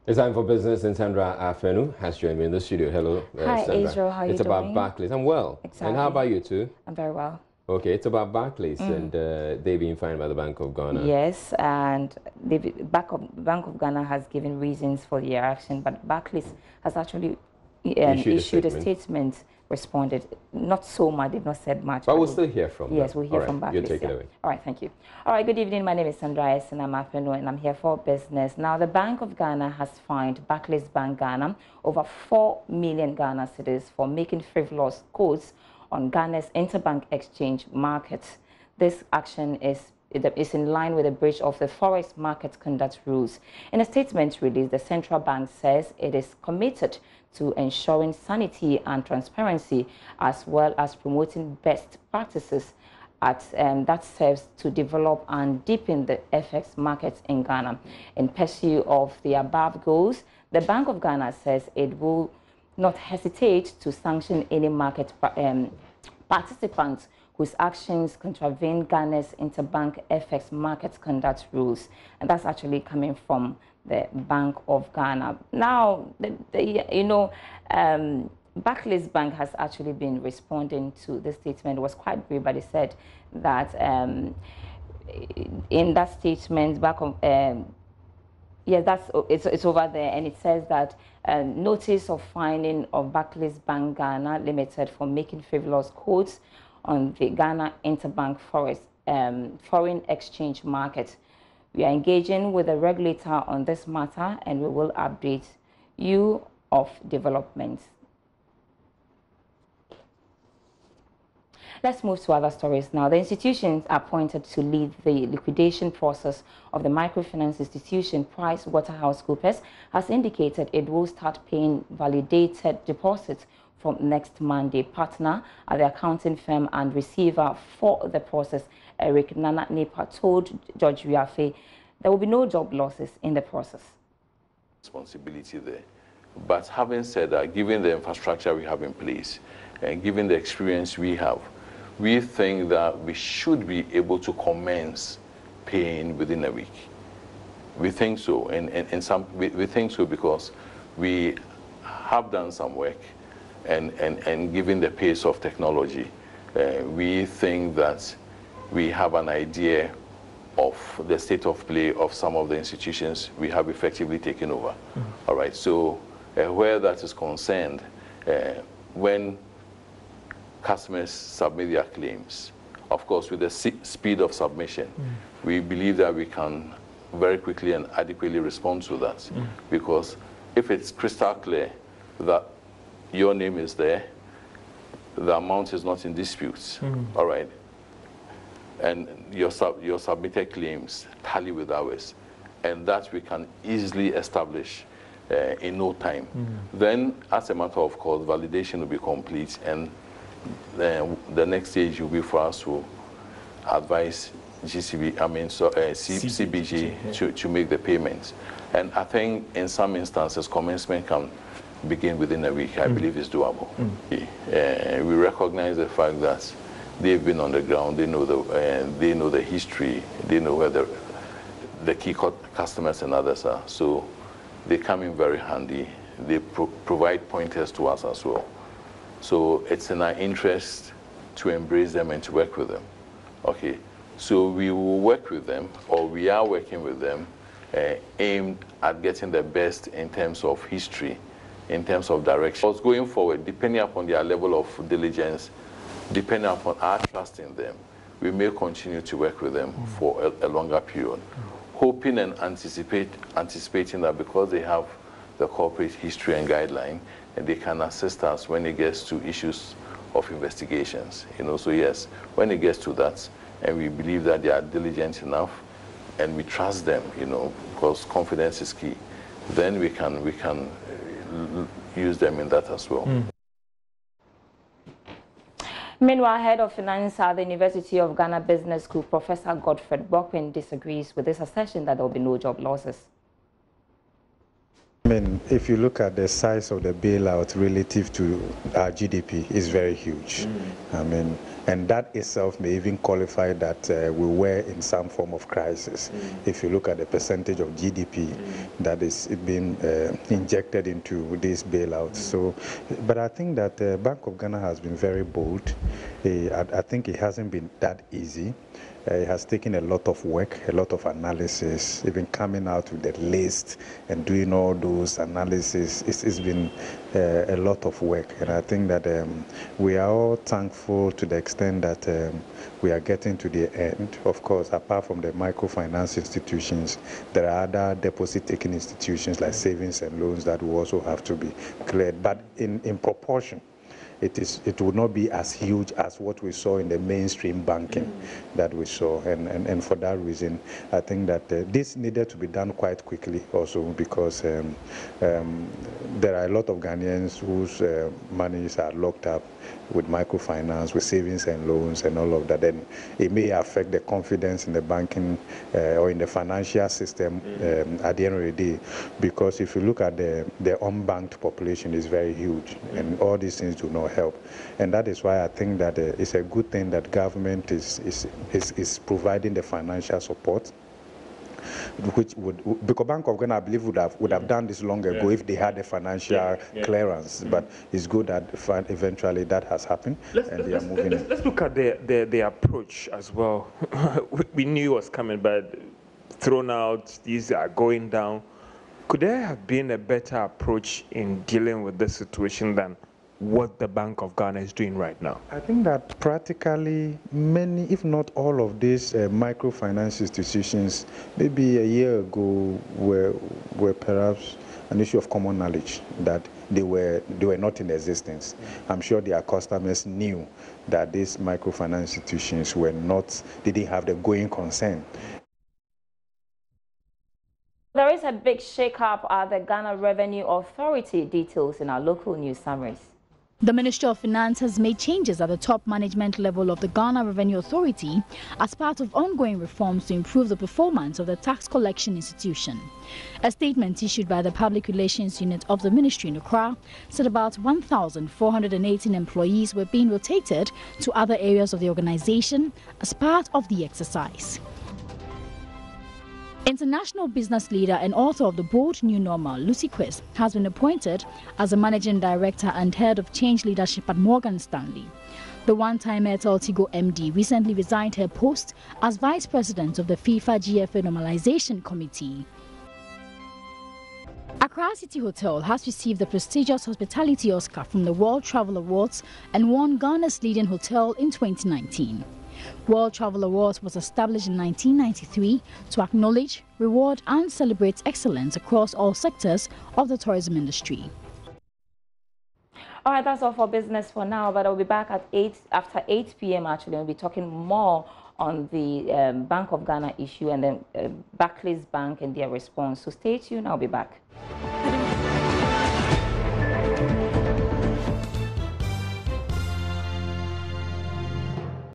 It's time for business, and Sandra Afenu has joined me in the studio. Hello, Hi, Sandra. Israel. How are you It's doing? about Barclays. I'm well. Exactly. And how about you too? I'm very well. Okay, it's about Barclays, and they've been fined by the Bank of Ghana. Yes, and the Bank of Ghana has given reasons for their action, but Barclays has actually issued a statement, responded. Not so much, they've not said much. But we'll still hear from them. Yes, we'll hear from Barclays. You take it away. All right, thank you. All right, good evening. My name is Sandra Afenu, and I'm here for business. Now, the Bank of Ghana has fined Barclays Bank Ghana over 4 million Ghana cedis for making frivolous quotes on Ghana's interbank exchange market. This action is in line with the breach of the Forex Market Conduct Rules. In a statement released, the central bank says it is committed to ensuring sanity and transparency, as well as promoting best practices that serves to develop and deepen the FX markets in Ghana. In pursuit of the above goals, the Bank of Ghana says it will not hesitate to sanction any market participants whose actions contravene Ghana's interbank FX market conduct rules. And that's actually coming from the Bank of Ghana. Now, Barclays Bank has actually been responding to this statement. It was quite brief, but it said that in that statement, it's over there, and it says that notice of fining of Barclays Bank Ghana Limited for making frivolous quotes on the Ghana interbank foreign exchange market. We are engaging with the regulator on this matter, and we will update you of developments. Let's move to other stories now. The institutions appointed to lead the liquidation process of the microfinance institution, PricewaterhouseCoopers, has indicated it will start paying validated deposits from next Monday. Partner at the accounting firm and receiver for the process, Eric Nana Nepa, told George Wiafe there will be no job losses in the process. Responsibility there. But having said that, given the infrastructure we have in place and given the experience we have, we think that we should be able to commence paying within a week. We think so, and we think so because we have done some work, and given the pace of technology, we think that we have an idea of the state of play of some of the institutions we have effectively taken over. Mm-hmm. All right, so where that is concerned, when customers submit their claims, of course, with the speed of submission, we believe that we can very quickly and adequately respond to that. Because if it's crystal clear that your name is there, the amount is not in dispute, all right, and your submitted claims tally with ours, and that we can easily establish in no time, then as a matter of course, validation will be complete, and the next stage will be for us to advise CBG to make the payments. And I think in some instances, commencement can begin within a week. I believe it's doable. We recognize the fact that they've been on the ground. They know the history. They know where the key customers and others are. So they come in very handy. They provide pointers to us as well. So it's in our interest to embrace them and to work with them. Okay, so we will work with them, or we are working with them, aimed at getting the best in terms of history, in terms of direction. Because going forward, depending upon their level of diligence, depending upon our trust in them, we may continue to work with them for a longer period, hoping and anticipating that because they have the corporate history and guideline, and they can assist us when it gets to issues of investigations. So yes, when it gets to that, and we believe that they are diligent enough, and we trust them, because confidence is key, then we can use them in that as well. Meanwhile, head of finance at the University of Ghana Business School, Professor Godfred Bokwin, disagrees with this assertion that there will be no job losses. I mean, if you look at the size of the bailout relative to our GDP, it's very huge. I mean, and that itself may even qualify that we were in some form of crisis. If you look at the percentage of GDP that is being injected into these bailouts. So, but I think that Bank of Ghana has been very bold. I think it hasn't been that easy. It has taken a lot of work, a lot of analysis, even coming out with the list and doing all those analysis. It's been a lot of work, and I think that we are all thankful to the extent that we are getting to the end. Of course, apart from the microfinance institutions, there are other deposit-taking institutions like savings and loans that will also have to be cleared, but in proportion. It would not be as huge as what we saw in the mainstream banking that we saw. And for that reason, I think that this needed to be done quite quickly also because there are a lot of Ghanaians whose monies are locked up with microfinance, with savings and loans and all of that. Then it may affect the confidence in the banking or in the financial system at the end of the day. Because if you look at the unbanked population, is very huge, and all these things do not help. And that is why I think that it's a good thing that government is providing the financial support, which would, because Bank of Ghana, I believe, would have done this long ago if they had a financial clearance. But it's good that eventually that has happened, and they are moving. Let's look at the approach as well. We knew it was coming, but thrown out, these are going down. Could there have been a better approach in dealing with this situation than what the Bank of Ghana is doing right now? I think that practically many, if not all of these microfinance institutions, maybe a year ago, were perhaps an issue of common knowledge that they were not in existence. I'm sure their customers knew that these microfinance institutions didn't have the going concern. There is a big shake-up at the Ghana Revenue Authority. Details in our local news summaries. The Ministry of Finance has made changes at the top management level of the Ghana Revenue Authority as part of ongoing reforms to improve the performance of the tax collection institution. A statement issued by the Public Relations Unit of the Ministry in Accra said about 1,418 employees were being rotated to other areas of the organization as part of the exercise. International business leader and author of the Bold New Normal, Lucy Quist, has been appointed as the Managing Director and Head of Change Leadership at Morgan Stanley. The one-time Airtel Tigo MD recently resigned her post as Vice President of the FIFA GFA Normalization Committee. Accra City Hotel has received the prestigious Hospitality Oscar from the World Travel Awards and won Ghana's leading hotel in 2019. World Travel Awards was established in 1993 to acknowledge, reward and celebrate excellence across all sectors of the tourism industry. All right, that's all for business for now, but I'll be back at after 8 p.m. actually. We'll be talking more on the Bank of Ghana issue and then Barclays Bank and their response. So stay tuned, I'll be back.